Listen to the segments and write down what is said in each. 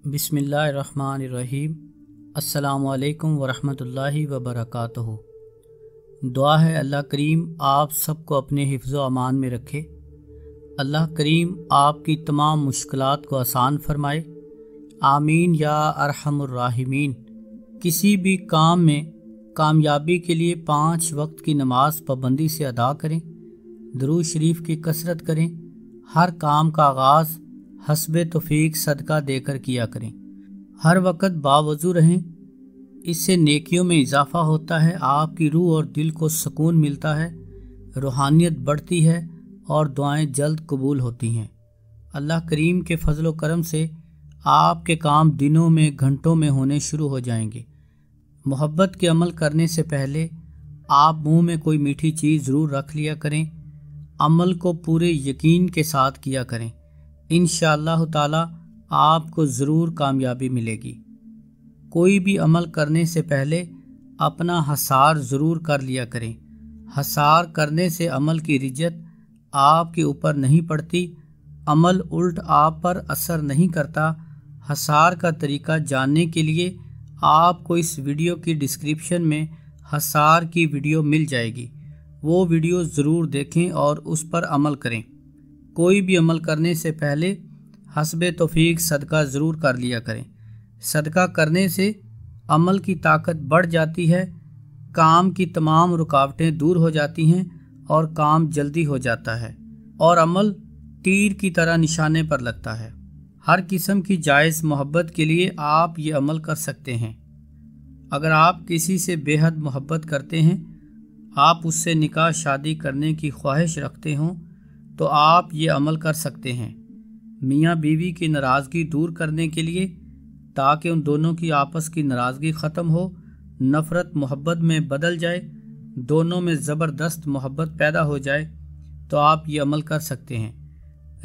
बिस्मिल्लाहिर्रहमानिर्रहीम। अस्सलामु अलैकुम वरहमतुल्लाहि वबरकातुहू। दुआ है अल्लाह करीम आप सबको अपने हिफ्ज़ व अमान में रखे। अल्लाह करीम आपकी तमाम मुश्किलात को आसान फरमाए। आमीन या अरहमुर राहिमीन। किसी भी काम में कामयाबी के लिए 5 वक्त की नमाज पाबंदी से अदा करें। दुरूद शरीफ की कसरत करें। हर काम का आगाज़ हस्बे तौफीक सदका देकर किया करें। हर वक्त बावज़ू रहें, इससे नेकियों में इजाफ़ा होता है। आपकी रूह और दिल को सुकून मिलता है, रूहानियत बढ़ती है और दुआएं जल्द कबूल होती हैं। अल्लाह करीम के फजल व करम से आपके काम दिनों में घंटों में होने शुरू हो जाएंगे। मोहब्बत के अमल करने से पहले आप मुंह में कोई मीठी चीज़ ज़रूर रख लिया करें। अमल को पूरे यकीन के साथ किया करें। इंशाअल्लाह ताला आपको ज़रूर कामयाबी मिलेगी। कोई भी अमल करने से पहले अपना हसार ज़रूर कर लिया करें। हसार करने से अमल की रिजत आपके ऊपर नहीं पड़ती, अमल उल्ट आप पर असर नहीं करता। हसार का तरीका जानने के लिए आपको इस वीडियो की डिस्क्रिप्शन में हसार की वीडियो मिल जाएगी। वो वीडियो ज़रूर देखें और उस पर अमल करें। कोई भी अमल करने से पहले हस्बे तौफीक सदका ज़रूर कर लिया करें। सदका करने से अमल की ताकत बढ़ जाती है, काम की तमाम रुकावटें दूर हो जाती हैं और काम जल्दी हो जाता है और अमल तीर की तरह निशाने पर लगता है। हर किस्म की जायज़ मोहब्बत के लिए आप ये अमल कर सकते हैं। अगर आप किसी से बेहद मोहब्बत करते हैं, आप उससे निकाह शादी करने की ख्वाहिश रखते हों, तो आप ये अमल कर सकते हैं। मियाँ बीवी की नाराज़गी दूर करने के लिए, ताकि उन दोनों की आपस की नाराज़गी ख़त्म हो, नफ़रत मोहब्बत में बदल जाए, दोनों में ज़बरदस्त मोहब्बत पैदा हो जाए, तो आप ये अमल कर सकते हैं।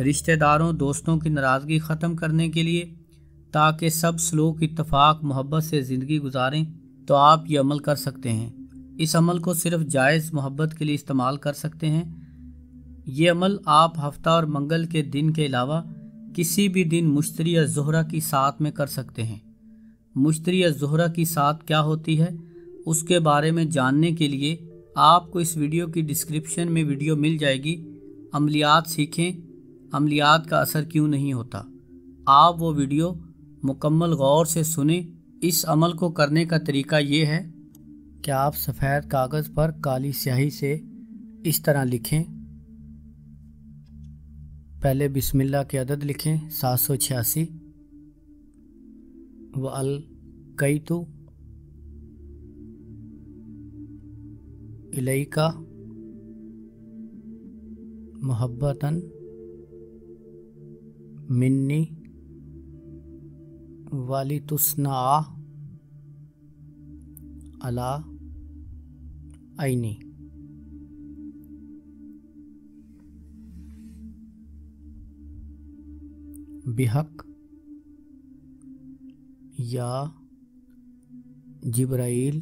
रिश्तेदारों दोस्तों की नाराज़गी ख़त्म करने के लिए, ताकि सब सलूक इत्तफ़ाक़ मोहब्बत से ज़िंदगी गुजारें, तो आप ये अमल कर सकते हैं। इस अमल को सिर्फ़ जायज़ मोहब्बत के लिए इस्तेमाल कर सकते हैं। ये अमल आप हफ्ता और मंगल के दिन के अलावा किसी भी दिन मुश्तरी या ज़ोहरा की साथ में कर सकते हैं। मुश्तरी या ज़ोहरा की साथ क्या होती है, उसके बारे में जानने के लिए आपको इस वीडियो की डिस्क्रिप्शन में वीडियो मिल जाएगी। अमलियात सीखें, अमलियात का असर क्यों नहीं होता। आप वो वीडियो मुकम्मल गौर से सुने। इस अमल को करने का तरीका ये है कि आप सफ़ेद कागज़ पर काली स्याही से इस तरह लिखें। पहले बिस्मिल्लाह के अदद लिखें 786। व अलकैतु इलैका मुहब्बतन मिन्नी वालितुस्ना अला आइनी। बिहक या जिब्राईल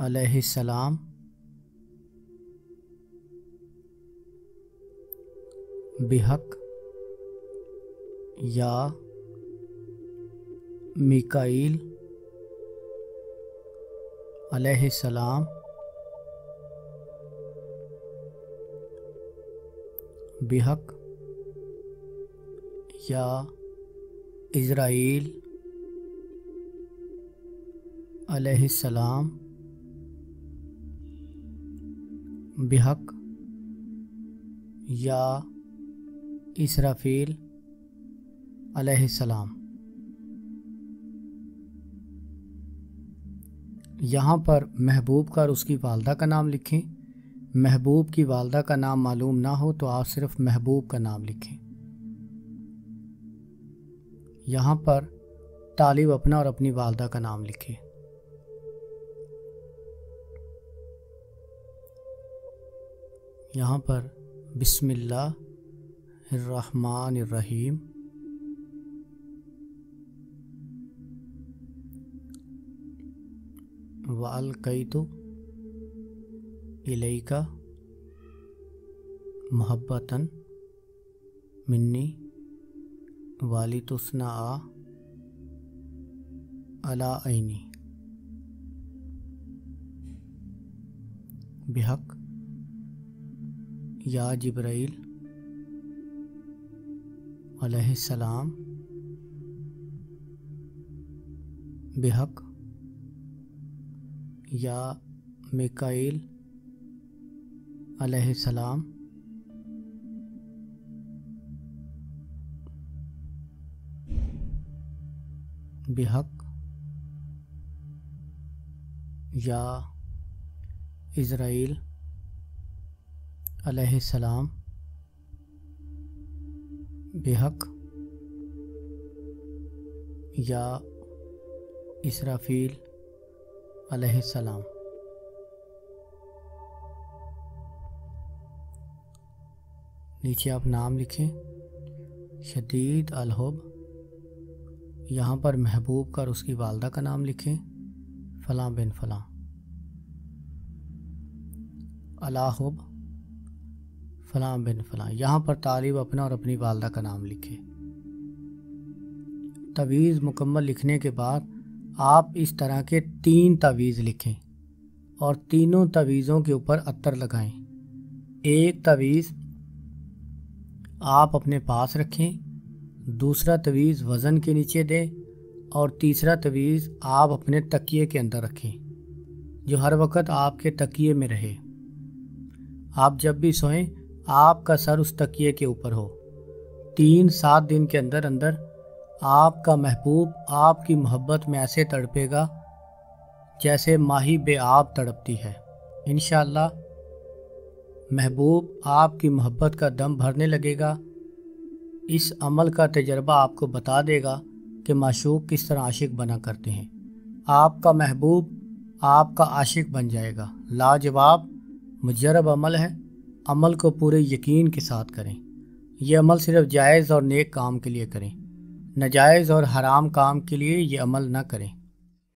अलैहिस्सलाम बिहक या मिकाईल अलैहिस्सलाम बिहक या इज़राइल अलैहिस्सलाम बिहक या इसराफील अलैहिस्सलाम। यहाँ पर महबूब का और उसकी वालदा का नाम लिखें। महबूब की वालदा का नाम मालूम ना हो तो आप सिर्फ महबूब का नाम लिखें। यहाँ पर तालिब अपना और अपनी वालदा का नाम लिखें। यहाँ पर बिस्मिल्लाहिर्रहमानिर्रहीम व अलकैतु इलैका मुहब्बतन मिन्नी والی تسنا علی عینی بحق یا جبرائیل علیہ السلام بحق یا میکائیل علیہ السلام بحق یا عزرائیل علیہ السلام بحق یا اسرافیل علیہ السلام۔ نیچے آپ نام لکھیں، شدید الحب، یہاں پر محبوب کا اور اس کی والدہ کا نام لکھیں، فلاں بن فلاں۔ الحب فلاں بن فلاں، یہاں پر طالب اپنا اور اپنی والدہ کا نام لکھیں۔ تعویذ مکمل لکھنے کے بعد آپ اس طرح کے 3 تعویذ لکھیں اور تینوں تعویذوں کے اوپر عطر لگائیں۔ ایک تعویذ آپ اپنے پاس رکھیں، دوسرا تعویذ وزن کے نیچے دیں اور تیسرا تعویذ آپ اپنے تکیے کے اندر رکھیں، جو ہر وقت آپ کے تکیے میں رہے۔ آپ جب بھی سوئیں آپ کا سر اس تکیے کے اوپر ہو۔ 3-7 دن کے اندر اندر آپ کا محبوب آپ کی محبت میں ایسے تڑپے گا جیسے ماہی بے آب تڑپتی ہے۔ انشاءاللہ محبوب آپ کی محبت کا دم بھرنے لگے گا۔ اس عمل کا تجربہ آپ کو بتا دے گا کہ معشوق کس طرح عاشق بنا کرتے ہیں۔ آپ کا محبوب آپ کا عاشق بن جائے گا۔ لاجواب مجرب عمل ہے، عمل کو پورے یقین کے ساتھ کریں۔ یہ عمل صرف جائز اور نیک کام کے لیے کریں، ناجائز اور حرام کام کے لیے یہ عمل نہ کریں۔